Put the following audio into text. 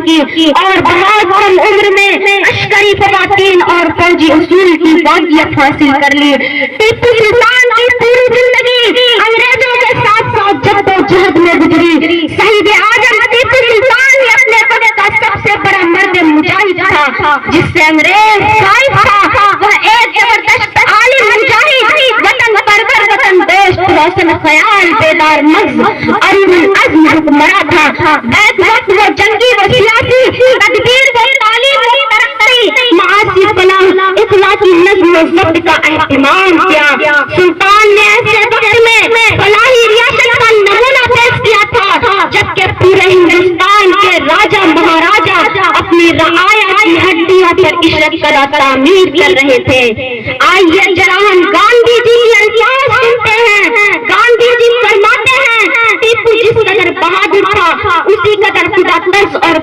کی اور بہت کم عمر میں عسکری خواتین اور فوجی اصول کی فوجیت حاصل کر لی۔ ٹیپو سلطان کی پوری زندگی انگریزوں کے ساتھ ساتھ جدوجہد میں گزری۔ شہید اعظم ٹیپو سلطان ہی اپنے وقت کا سب سے بڑا مرد مجاہد تھا، جس سے انگریز خائف تھا۔ وہ ایک زبردست عالم مجاہد، وطن پرور، وطن دوست، روشن خیال، بیدار مغز، عظیم العزم حکمراں تھا۔ بیک وقت وہ جنگی و سیاسی تدبیر و تعلیم و ترقی، معاشی فلاح، اخلاقی نظم و ضبط کا اہتمام کیا۔ سلطان نے ایسے وقت میں فلاحی ریاست کا نمونہ پیش کیا تھا جبکہ پورے ہندوستان کے راجا مہاراجا اپنی رعایا کی ہڈیوں پر عشرت کا تعمیر کر رہے تھے۔ آئیے ذرا ہم گاندھی جی کے الفاظ سنتے ہیں۔ گاندھی جی فرماتے ہیں ٹیپو جس قدر بہادر تھا اسی قدر خدا ترس اور